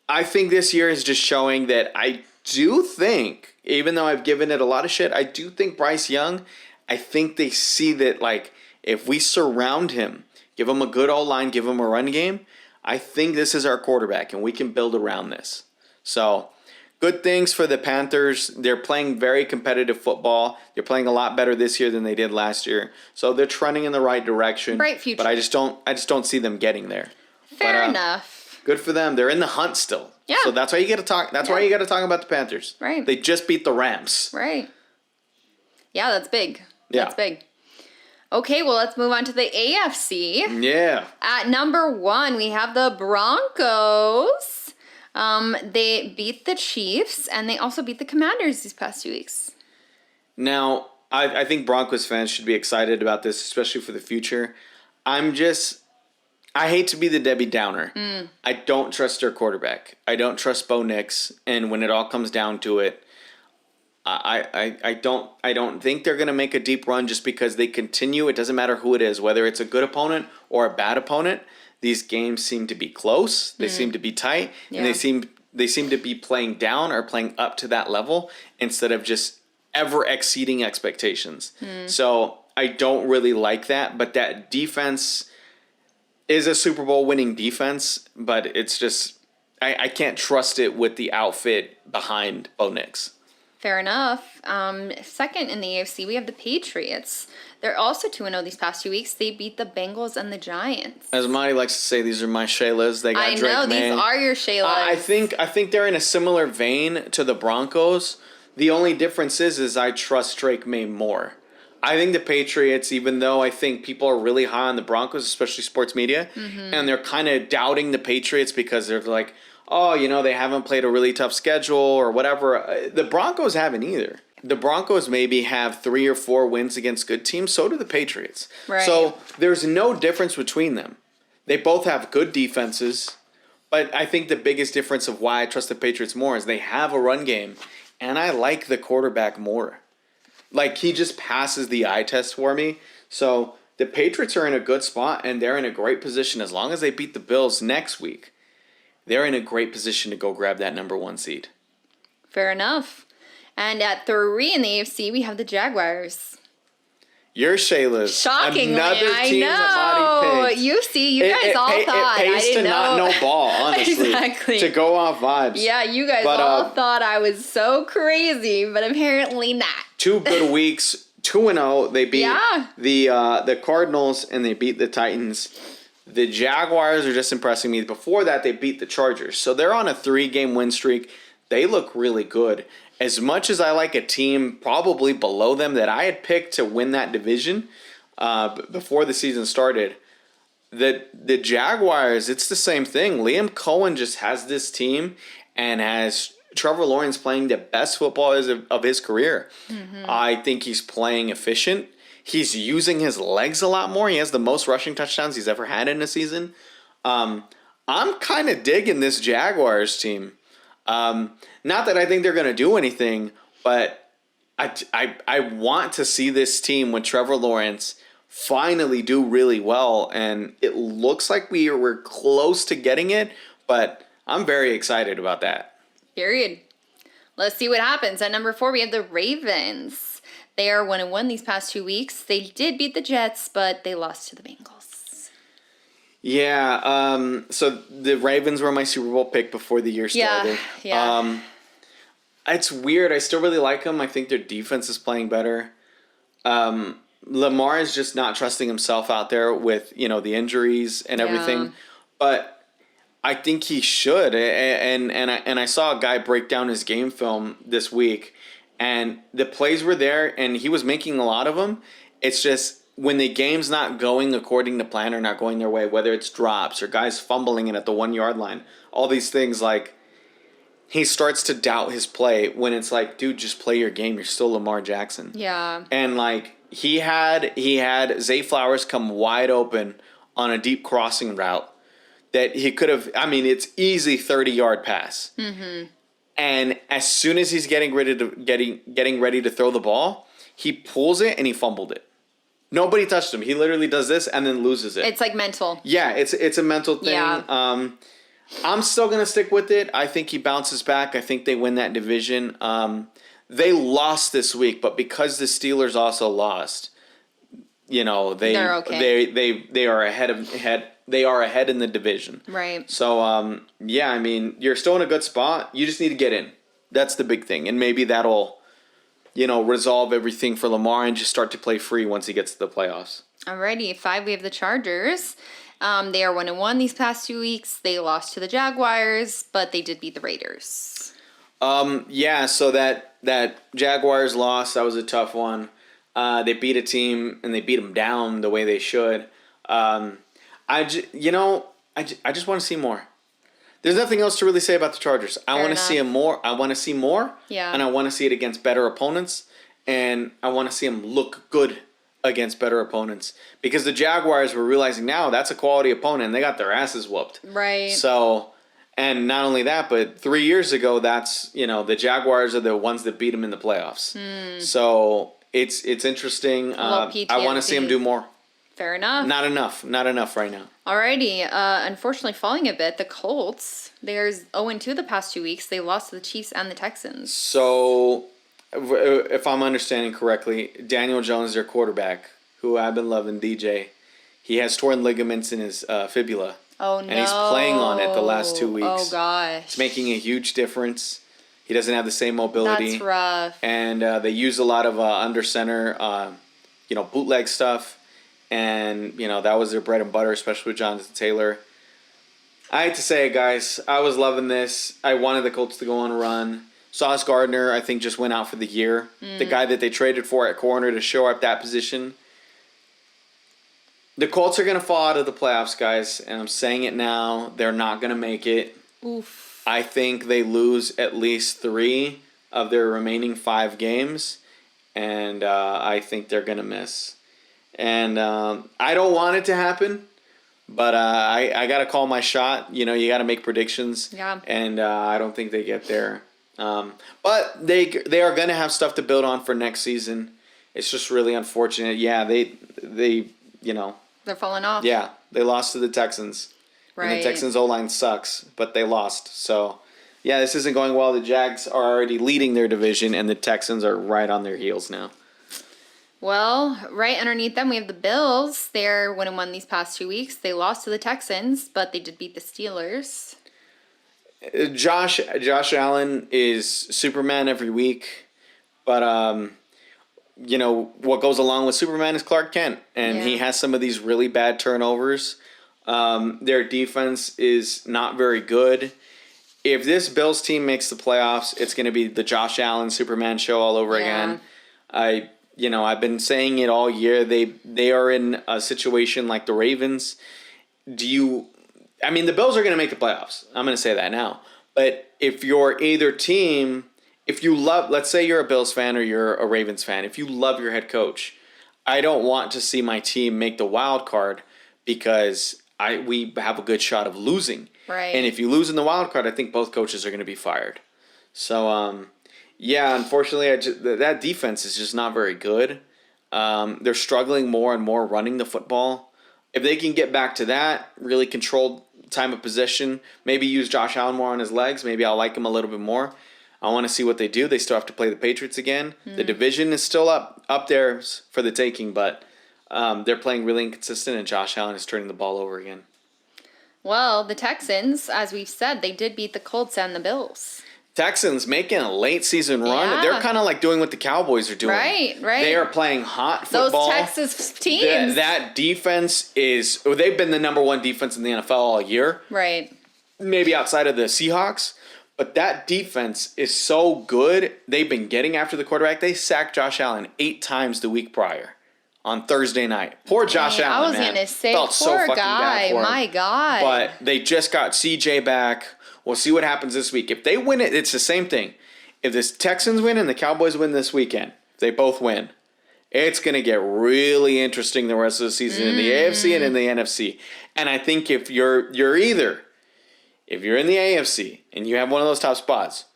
S2: I think this year is just showing that I do think, even though I've given it a lot of shit, I do think Bryce Young, I think they see that, like, if we surround him, give him a good O-line, give him a run game, I think this is our quarterback, and we can build around this. So, good things for the Panthers. They're playing very competitive football. They're playing a lot better this year than they did last year. So, they're trending in the right direction.
S1: Bright future.
S2: But I just don't see them getting there.
S1: Fair enough.
S2: Good for them. They're in the hunt still.
S1: Yeah.
S2: So that's why you got to talk. That's why you got to talk about the Panthers.
S1: Right.
S2: They just beat the Rams.
S1: Right. Yeah, that's big.
S2: Yeah.
S1: That's big. Okay, well, let's move on to the AFC.
S2: Yeah.
S1: At number 1, we have the Broncos. They beat the Chiefs, and they also beat the Commanders these past 2 weeks.
S2: Now, I think Broncos fans should be excited about this, especially for the future. I hate to be the Debbie Downer. I don't trust their quarterback. I don't trust Bo Nix. And when it all comes down to it, I don't think they're going to make a deep run just because they continue. It doesn't matter who it is, whether it's a good opponent or a bad opponent. These games seem to be close. They seem to be tight, and they seem to be playing down or playing up to that level instead of just ever exceeding expectations. So I don't really like that. But that defense is a Super Bowl winning defense, but it's just I can't trust it with the outfit behind Bo Nix.
S1: Fair enough. Second in the AFC, we have the Patriots. They're also 2-0 these past 2 weeks. They beat the Bengals and the Giants.
S2: As Marty likes to say, these are my Shaylas. They got Drake May.
S1: These are your Shaylas.
S2: I think they're in a similar vein to the Broncos. The only difference is I trust Drake May more. I think the Patriots, even though I think people are really high on the Broncos, especially sports media, and they're kind of doubting the Patriots because they're like, oh, they haven't played a really tough schedule or whatever. The Broncos haven't either. The Broncos maybe have 3 or 4 wins against good teams. So do the Patriots.
S1: Right.
S2: So there's no difference between them. They both have good defenses. But I think the biggest difference of why I trust the Patriots more is they have a run game. And I like the quarterback more. Like, he just passes the eye test for me. So the Patriots are in a good spot, and they're in a great position. As long as they beat the Bills next week, they're in a great position to go grab that number 1 seed.
S1: Fair enough. And at 3 in the AFC, we have the Jaguars.
S2: You're Shayla's.
S1: Shockingly,
S2: Another team that Marty picked.
S1: You guys all thought.
S2: It pays
S1: I didn't
S2: to
S1: know.
S2: not know ball, honestly.
S1: Exactly.
S2: To go off vibes.
S1: Yeah, you guys all thought I was so crazy, but apparently not.
S2: 2 good weeks, 2-0. They beat the Cardinals and they beat the Titans. The Jaguars are just impressing me. Before that, they beat the Chargers. So they're on a 3-game win streak. They look really good. As much as I like a team probably below them that I had picked to win that division before the season started, the Jaguars, it's the same thing. Liam Cohen just has this team and has Trevor Lawrence playing the best football of his career. Mm-hmm. I think he's playing efficient. He's using his legs a lot more. He has the most rushing touchdowns he's ever had in a season. I'm kind of digging this Jaguars team. Not that I think they're going to do anything, but I want to see this team with Trevor Lawrence finally do really well, and it looks like we're close to getting it, but I'm very excited about that.
S1: Period. Let's see what happens. At number 4, we have the Ravens. They are 1-1 these past 2 weeks. They did beat the Jets, but they lost to the Bengals.
S2: Yeah, so the Ravens were my Super Bowl pick before the year started.
S1: Yeah.
S2: It's weird. I still really like them. I think their defense is playing better. Lamar is just not trusting himself out there with, the injuries and everything. But I think he should. And I saw a guy break down his game film this week, and the plays were there, and he was making a lot of them. It's just when the game's not going according to plan or not going their way, whether it's drops or guys fumbling it at the 1-yard line, all these things, like, he starts to doubt his play when it's like, dude, just play your game. You're still Lamar Jackson.
S1: Yeah.
S2: And, like, he had Zay Flowers come wide open on a deep crossing route that he could have, it's easy 30-yard pass. Mm-hmm. And as soon as he's getting ready to throw the ball, he pulls it and he fumbled it. Nobody touched him. He literally does this and then loses it.
S1: It's like mental.
S2: Yeah, it's a mental thing.
S1: Yeah.
S2: I'm still going to stick with it. I think he bounces back. I think they win that division. They lost this week, but because the Steelers also lost,
S1: they're okay.
S2: They are ahead in the division.
S1: Right.
S2: So you're still in a good spot. You just need to get in. That's the big thing, and maybe that'll resolve everything for Lamar and just start to play free once he gets to the playoffs.
S1: Alrighty, 5, we have the Chargers. They are 1-1 these past 2 weeks. They lost to the Jaguars, but they did beat the Raiders.
S2: So that Jaguars loss, that was a tough one. They beat a team and they beat them down the way they should. I just want to see more. There's nothing else to really say about the Chargers. I want to see them more. I want to see more.
S1: Yeah.
S2: And I want to see it against better opponents. And I want to see them look good against better opponents. Because the Jaguars were realizing now that's a quality opponent and they got their asses whooped.
S1: Right.
S2: So, and not only that, but 3 years ago, that's, the Jaguars are the ones that beat them in the playoffs. So it's interesting. I want to see them do more.
S1: Fair enough.
S2: Not enough right now.
S1: Alrighty. Unfortunately, falling a bit, the Colts. They're 0-2 the past 2 weeks. They lost to the Chiefs and the Texans.
S2: So, if I'm understanding correctly, Daniel Jones, their quarterback, who I've been loving, DJ, he has torn ligaments in his fibula.
S1: Oh, no.
S2: And he's playing on it the last 2 weeks.
S1: Oh, gosh.
S2: It's making a huge difference. He doesn't have the same mobility.
S1: That's rough.
S2: And they use a lot of under center, bootleg stuff. And, that was their bread and butter, especially with Jonathan Taylor. I hate to say it, guys. I was loving this. I wanted the Colts to go on a run. Sauce Gardner, I think, just went out for the year. The guy that they traded for at corner to shore up that position. The Colts are going to fall out of the playoffs, guys. And I'm saying it now. They're not going to make it.
S1: Oof.
S2: I think they lose at least 3 of their remaining 5 games. And I think they're going to miss. And I don't want it to happen, but I got to call my shot. You got to make predictions.
S1: Yeah.
S2: And I don't think they get there. But they are going to have stuff to build on for next season. It's just really unfortunate. Yeah, they
S1: they're falling off.
S2: Yeah, they lost to the Texans.
S1: Right.
S2: And the Texans' O-line sucks, but they lost. So, yeah, this isn't going well. The Jags are already leading their division, and the Texans are right on their heels now.
S1: Well, right underneath them, we have the Bills. They're 1-1 these past 2 weeks. They lost to the Texans, but they did beat the Steelers.
S2: Josh Allen is Superman every week, but what goes along with Superman is Clark Kent, and he has some of these really bad turnovers. Their defense is not very good. If this Bills team makes the playoffs, it's going to be the Josh Allen Superman show all over again. I've been saying it all year. They are in a situation like the Ravens. The Bills are going to make the playoffs. I'm going to say that now. But if you're either team, if you love, let's say you're a Bills fan or you're a Ravens fan, if you love your head coach, I don't want to see my team make the wild card because we have a good shot of losing.
S1: Right.
S2: And if you lose in the wild card, I think both coaches are going to be fired. So, unfortunately, that defense is just not very good. They're struggling more and more running the football. If they can get back to that, really controlled time of possession, maybe use Josh Allen more on his legs, maybe I'll like him a little bit more. I want to see what they do. They still have to play the Patriots again. The division is still up there for the taking, but they're playing really inconsistent, and Josh Allen is turning the ball over again.
S1: Well, the Texans, as we've said, they did beat the Colts and the Bills.
S2: Texans making a late season run.
S1: Yeah.
S2: They're kind of like doing what the Cowboys are doing.
S1: Right.
S2: They are playing hot football.
S1: Those Texas teams.
S2: That defense they've been the number one defense in the NFL all year.
S1: Right.
S2: Maybe outside of the Seahawks. But that defense is so good. They've been getting after the quarterback. They sacked Josh Allen 8 times the week prior on Thursday night. Poor Josh Allen,
S1: I was going to say,
S2: felt
S1: poor
S2: so fucking
S1: guy.
S2: bad for him.
S1: My God.
S2: But they just got CJ back. We'll see what happens this week. If they win it, it's the same thing. If the Texans win and the Cowboys win this weekend, if they both win, it's going to get really interesting the rest of the season in the AFC and in the NFC. And I think if you're in the AFC and you have one of those top spots,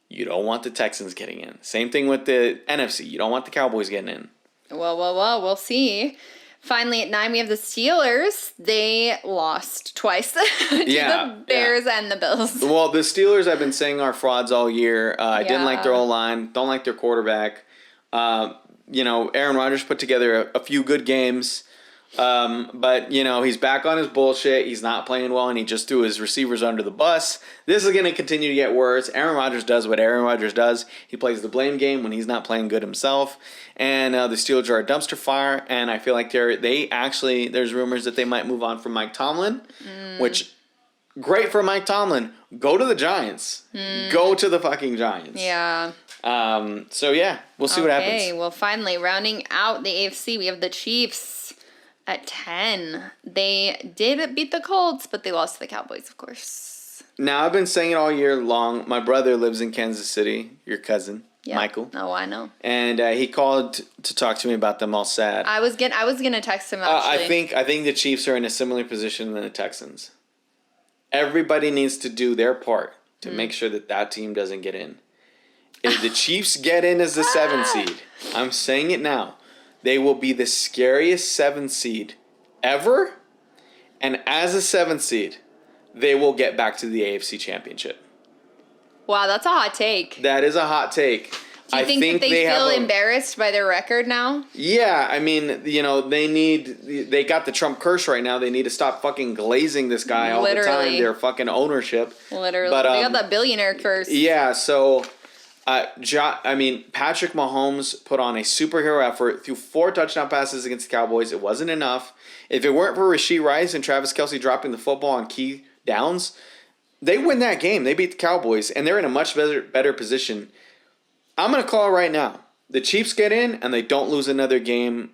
S2: you don't want the Texans getting in. Same thing with the NFC. You don't want the Cowboys getting in.
S1: Well, we'll see. Finally, at 9, we have the Steelers. They lost twice to the Bears and the Bills.
S2: Well, the Steelers, I've been saying, are frauds all year. I didn't like their O-line. Don't like their quarterback. Aaron Rodgers put together a few good games. But he's back on his bullshit. He's not playing well, and he just threw his receivers under the bus. This is going to continue to get worse. Aaron Rodgers does what Aaron Rodgers does. He plays the blame game when he's not playing good himself. And the Steelers are a dumpster fire, and I feel like there's rumors that they might move on from Mike Tomlin, which, great for Mike Tomlin. Go to the Giants. Go to the fucking Giants.
S1: Yeah.
S2: We'll see what happens.
S1: Okay, well, finally, rounding out the AFC, we have the Chiefs. At 10, they did beat the Colts, but they lost to the Cowboys, of course.
S2: Now, I've been saying it all year long. My brother lives in Kansas City, your cousin, Michael.
S1: Oh, I know.
S2: And he called to talk to me about them all sad.
S1: I was gonna text him, actually.
S2: I think the Chiefs are in a similar position than the Texans. Everybody needs to do their part to make sure that team doesn't get in. If the Chiefs get in as the 7th seed, I'm saying it now, they will be the scariest 7th seed ever. And as a 7th seed, they will get back to the AFC Championship.
S1: Wow, that's a hot take.
S2: That is a hot take.
S1: Do you think that they feel embarrassed by their record now?
S2: Yeah, I mean, they got the Trump curse right now. They need to stop fucking glazing this guy all the time. Their fucking ownership.
S1: Literally. But, they got that billionaire curse.
S2: Yeah, so... Patrick Mahomes put on a superhero effort, threw 4 touchdown passes against the Cowboys. It wasn't enough. If it weren't for Rashee Rice and Travis Kelce dropping the football on key downs, they win that game. They beat the Cowboys, and they're in a much better position. I'm going to call it right now. The Chiefs get in, and they don't lose another game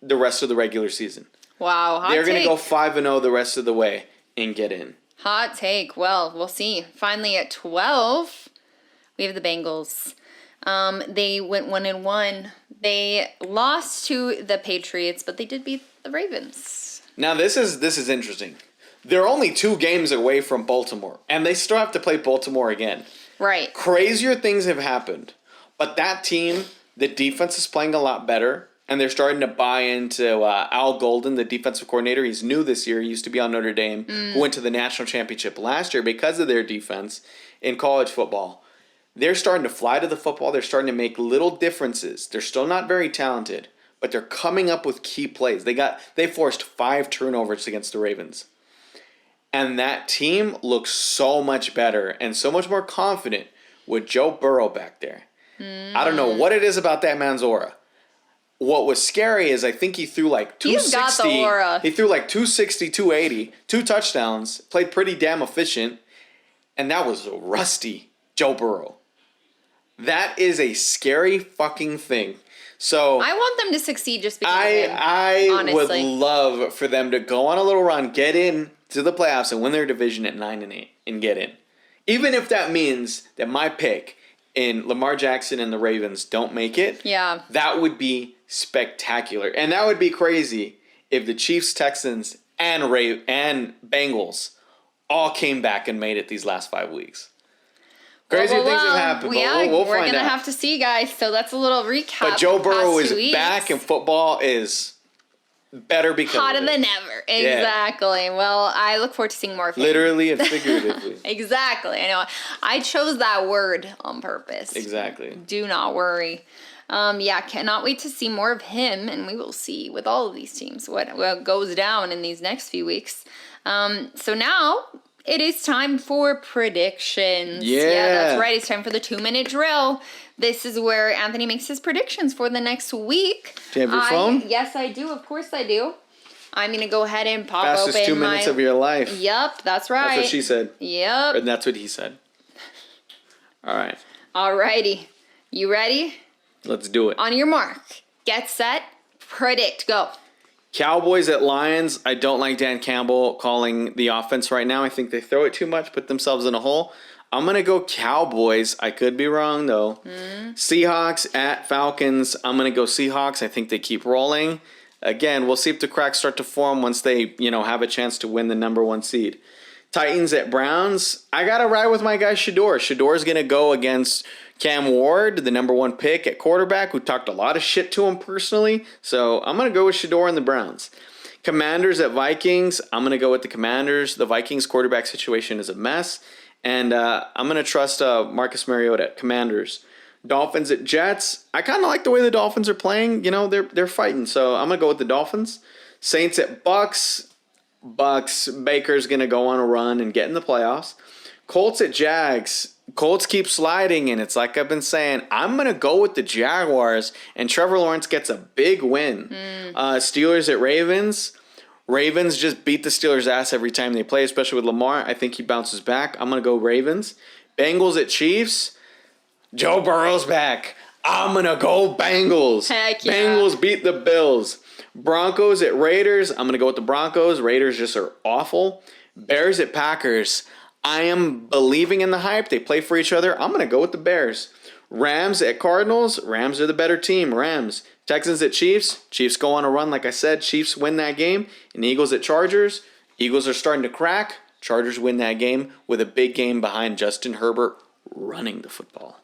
S2: the rest of the regular season.
S1: Wow, hot take.
S2: They're going to go 5-0 the rest of the way and get in.
S1: Hot take. Well, we'll see. Finally, at 12... we have the Bengals. They went 1-1. They lost to the Patriots, but they did beat the Ravens.
S2: Now this is interesting. They're only 2 games away from Baltimore, and they still have to play Baltimore again.
S1: Right.
S2: Crazier things have happened, but that team, the defense is playing a lot better, and they're starting to buy into Al Golden, the defensive coordinator. He's new this year. He used to be on Notre Dame, who went to the national championship last year because of their defense in college football. They're starting to fly to the football. They're starting to make little differences. They're still not very talented, but they're coming up with key plays. They forced 5 turnovers against the Ravens. And that team looks so much better and so much more confident with Joe Burrow back there. I don't know what it is about that man's aura. What was scary is I think he threw like 260.
S1: He's got the aura.
S2: He threw like 260, 280, 2 touchdowns, played pretty damn efficient, and that was a rusty Joe Burrow. That is a scary fucking thing. So
S1: I want them to succeed just because of him,
S2: I would
S1: honestly.
S2: love for them to go on a little run, get in to the playoffs, and win their division at 9-8 and get in. Even if that means that my pick in Lamar Jackson and the Ravens don't make it,
S1: Yeah.
S2: that would be spectacular. And that would be crazy if the Chiefs, Texans, and Bengals all came back and made it these last 5 weeks. Crazy things have happened, but we'll
S1: we're
S2: find
S1: gonna
S2: out.
S1: have to see, guys. So that's a little recap.
S2: But Joe
S1: of the
S2: Burrow
S1: past
S2: is
S1: 2 weeks.
S2: back, and football is better because
S1: Hotter
S2: of it.
S1: than ever. Exactly. Well, I look forward to seeing more of him.
S2: Literally and figuratively.
S1: Exactly. I know. I chose that word on purpose.
S2: Exactly.
S1: Do not worry. Yeah, cannot wait to see more of him, and we will see with all of these teams what goes down in these next few weeks. So now it is time for predictions. Yeah, that's right. It's time for the 2-minute drill. This is where Anthony makes his predictions for the next week.
S2: Do you have your phone?
S1: Yes, I do. Of course I do. I'm going to go ahead and pop
S2: Fastest
S1: open
S2: 2 minutes of your life.
S1: Yep, that's right.
S2: That's what she said.
S1: Yep.
S2: And that's what he said. All right.
S1: Alrighty. You ready?
S2: Let's do it.
S1: On your mark. Get set. Predict. Go.
S2: Cowboys at Lions. I don't like Dan Campbell calling the offense right now. I think they throw it too much, put themselves in a hole. I'm going to go Cowboys. I could be wrong, though. Seahawks at Falcons. I'm going to go Seahawks. I think they keep rolling. Again, we'll see if the cracks start to form once they, have a chance to win the number 1 seed. Titans at Browns. I got to ride with my guy Shador. Shador's going to go against Cam Ward, the number 1 pick at quarterback, who talked a lot of shit to him personally. So I'm going to go with Shador and the Browns. Commanders at Vikings. I'm going to go with the Commanders. The Vikings quarterback situation is a mess. And I'm going to trust Marcus Mariota at Commanders. Dolphins at Jets. I kind of like the way the Dolphins are playing. They're fighting. So I'm going to go with the Dolphins. Saints at Bucks. Baker's going to go on a run and get in the playoffs. Colts at Jags. Colts keep sliding, and it's like I've been saying, I'm going to go with the Jaguars, and Trevor Lawrence gets a big win. Steelers at Ravens. Ravens just beat the Steelers' ass every time they play, especially with Lamar. I think he bounces back. I'm going to go Ravens. Bengals at Chiefs. Joe Burrow's back. I'm going to go Bengals.
S1: Heck yeah.
S2: Bengals beat the Bills. Broncos at Raiders. I'm going to go with the Broncos. Raiders just are awful. Bears at Packers. I am believing in the hype. They play for each other. I'm going to go with the Bears. Rams at Cardinals. Rams are the better team. Rams. Texans at Chiefs. Chiefs go on a run, like I said. Chiefs win that game. And Eagles at Chargers. Eagles are starting to crack. Chargers win that game with a big game behind Justin Herbert running the football.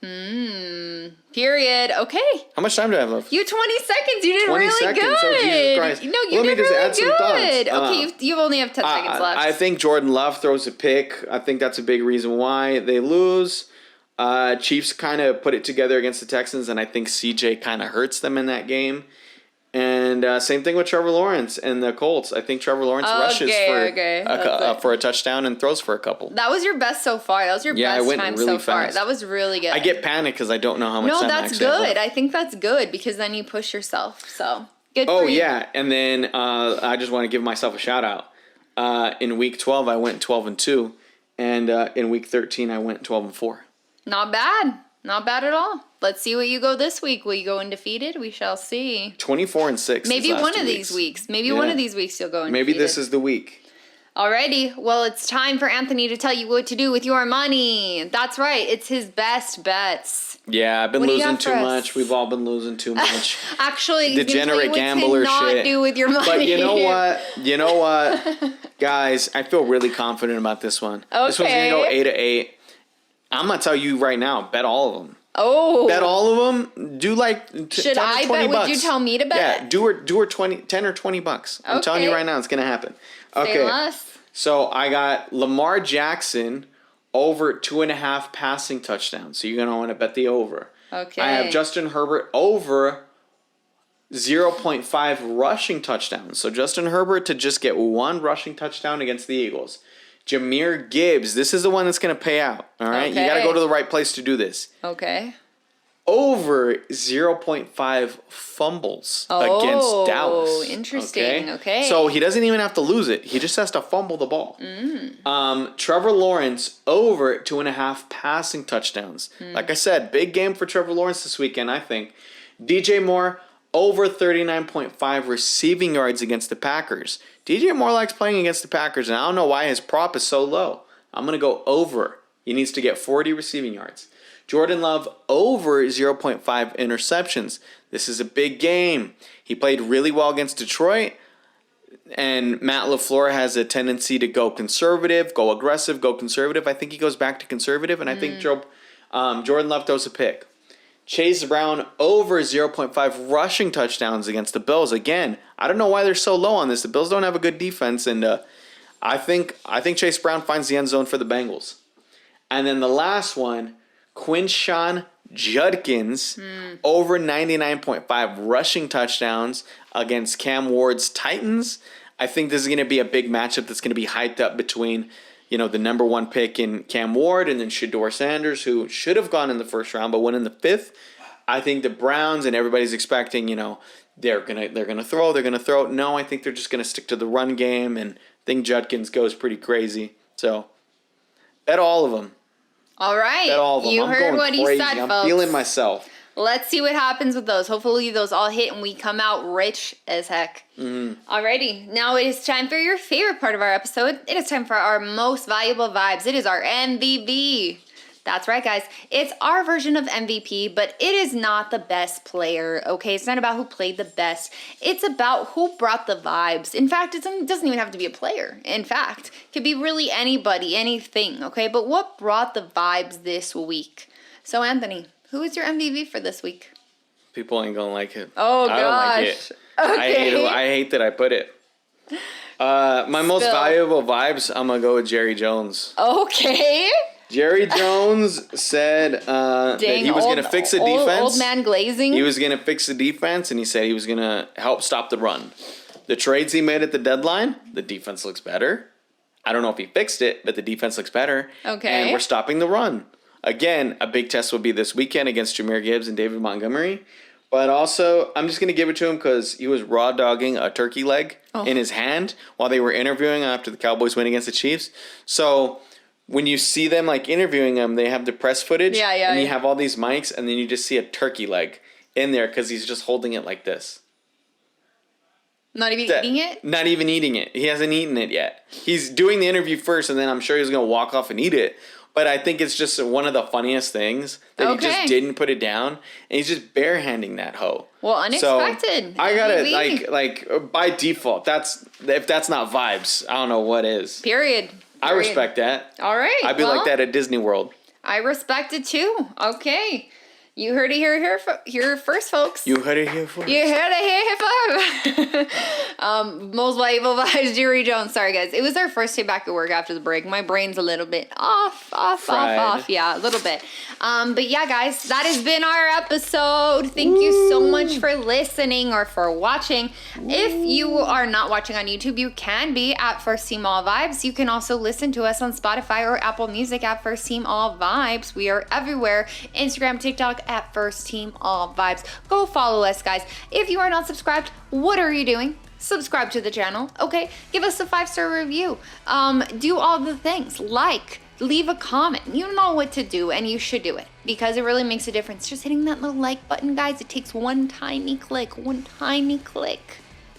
S1: Period. Okay.
S2: How much time do I have left?
S1: You 20 seconds. You did
S2: 20
S1: really
S2: seconds.
S1: good.
S2: Oh, Jesus Christ.
S1: No, you
S2: Let me
S1: did
S2: just
S1: really
S2: add some
S1: good.
S2: thoughts.
S1: Okay, you only have 10 seconds left.
S2: I think Jordan Love throws a pick. I think that's a big reason why they lose. Chiefs kind of put it together against the Texans, and I think CJ kind of hurts them in that game. And same thing with Trevor Lawrence and the Colts. I think Trevor Lawrence rushes for a touchdown and throws for a couple.
S1: That was your best so far. That was your best time so far. That was really good.
S2: I get panicked because I don't know how much time
S1: No,
S2: I
S1: that's
S2: actually have
S1: good.
S2: left.
S1: I think that's good because then you push yourself. So good for you.
S2: Oh, yeah. And then I just want to give myself a shout out. In week 12, I went 12-2. And in week 13, I went 12-4.
S1: Not bad. Not bad at all. Let's see what you go this week. Will you go undefeated? We shall see.
S2: 24-6.
S1: Maybe one of these weeks. Maybe one of these weeks you'll go undefeated.
S2: Maybe this is the week.
S1: Alrighty. Well, it's time for Anthony to tell you what to do with your money. That's right. It's his best bets.
S2: Yeah, I've been losing too much. We've all been losing too much.
S1: Actually,
S2: degenerate gambler shit.
S1: Do with your money.
S2: But you know what? Guys, I feel really confident about this one.
S1: Okay.
S2: This one's going to go 8-8. I'm going to tell you right now, bet all of them.
S1: Oh.
S2: Bet all of them. Do like
S1: Should
S2: 10 or
S1: I
S2: 20
S1: bet?
S2: bucks.
S1: Would you tell me to bet?
S2: Yeah, do her 10 or 20 bucks. I'm telling you right now, it's going to happen. Okay.
S1: Say less.
S2: So I got Lamar Jackson over 2.5 passing touchdowns. So you're going to want to bet the over.
S1: Okay.
S2: I have Justin Herbert over 0.5 rushing touchdowns. So Justin Herbert to just get 1 rushing touchdown against the Eagles. Jahmyr Gibbs, this is the one that's going to pay out. All right?
S1: Okay.
S2: You got to go to the right place to do this.
S1: Okay.
S2: Over 0.5 fumbles against Dallas.
S1: Oh, interesting. Okay.
S2: So he doesn't even have to lose it. He just has to fumble the ball. Trevor Lawrence, over 2.5 passing touchdowns. Like I said, big game for Trevor Lawrence this weekend, I think. DJ Moore, over 39.5 receiving yards against the Packers. DJ Moore likes playing against the Packers, and I don't know why his prop is so low. I'm going to go over. He needs to get 40 receiving yards. Jordan Love, over 0.5 interceptions. This is a big game. He played really well against Detroit, and Matt LaFleur has a tendency to go conservative, go aggressive, go conservative. I think he goes back to conservative, and I think Jordan Love throws a pick. Chase Brown, over 0.5 rushing touchdowns against the Bills. Again, I don't know why they're so low on this. The Bills don't have a good defense, and I think Chase Brown finds the end zone for the Bengals. And then the last one, Quinshon Judkins, over 99.5 rushing touchdowns against Cam Ward's Titans. I think this is going to be a big matchup that's going to be hyped up between, the number 1 pick in Cam Ward and then Shedeur Sanders, who should have gone in the first round but went in the 5th. I think the Browns and everybody's expecting, they're gonna throw. No, I think they're just gonna stick to the run game, and I think Judkins goes pretty crazy. So bet all of them.
S1: All right.
S2: Bet all of them.
S1: You heard what he said, folks.
S2: I'm feeling myself.
S1: Let's see what happens with those. Hopefully those all hit and we come out rich as heck. Alrighty. Now it is time for your favorite part of our episode. It is time for our most valuable vibes. It is our MVP. That's right, guys. It's our version of MVP, but it is not the best player, okay? It's not about who played the best. It's about who brought the vibes. In fact, it doesn't even have to be a player. In fact, it could be really anybody, anything, okay? But what brought the vibes this week? So, Anthony, who is your MVP for this week?
S2: People ain't gonna like it.
S1: Oh, gosh.
S2: I don't like it.
S1: Okay.
S2: I hate that I put it. My most valuable vibes, I'm gonna go with Jerry Jones.
S1: Okay.
S2: Jerry Jones said that he was going to fix the defense.
S1: Old man glazing.
S2: He was going to fix the defense, and he said he was going to help stop the run. The trades he made at the deadline, the defense looks better. I don't know if he fixed it, but the defense looks better.
S1: Okay.
S2: And we're stopping the run. Again, a big test will be this weekend against Jahmyr Gibbs and David Montgomery. But also, I'm just going to give it to him because he was raw dogging a turkey leg in his hand while they were interviewing after the Cowboys win against the Chiefs. So when you see them interviewing him, they have the press footage, and you have all these mics, and then you just see a turkey leg in there because he's just holding it like this.
S1: Not even eating it?
S2: Not even eating it. He hasn't eaten it yet. He's doing the interview first, and then I'm sure he's going to walk off and eat it. But I think it's just one of the funniest things that he just didn't put it down, and he's just barehanding that hoe.
S1: Well, unexpected.
S2: So I got it like by default. If that's not vibes, I don't know what is.
S1: Period.
S2: I respect that.
S1: All right.
S2: I'd be like that at Disney World.
S1: I respect it too. Okay. You heard it here first, folks.
S2: You heard it here first.
S1: You heard it here first. Most valuable vibes, Jerry Jones. Sorry, guys. It was our first day back at work after the break. My brain's a little bit off. Yeah, a little bit. But yeah, guys, that has been our episode. Thank you so much for listening or for watching. If you are not watching on YouTube, you can be at First Team All Vibes. You can also listen to us on Spotify or Apple Music at First Team All Vibes. We are everywhere. Instagram, TikTok, at First Team All Vibes. Go follow us, guys. If you are not subscribed, what are you doing? Subscribe to the channel, okay? Give us a 5-star review. Do all the things. Leave a comment. You know what to do, and you should do it because it really makes a difference. Just hitting that little like button, guys. It takes one tiny click, and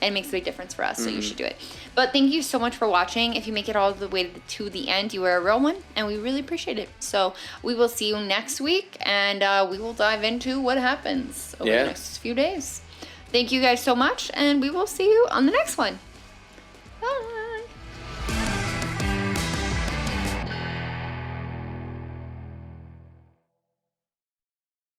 S1: it makes a big difference for us, so you should do it. But thank you so much for watching. If you make it all the way to the end, you are a real one, and we really appreciate it. So we will see you next week, and we will dive into what happens over the next few days. Thank you guys so much, and we will see you on the next one.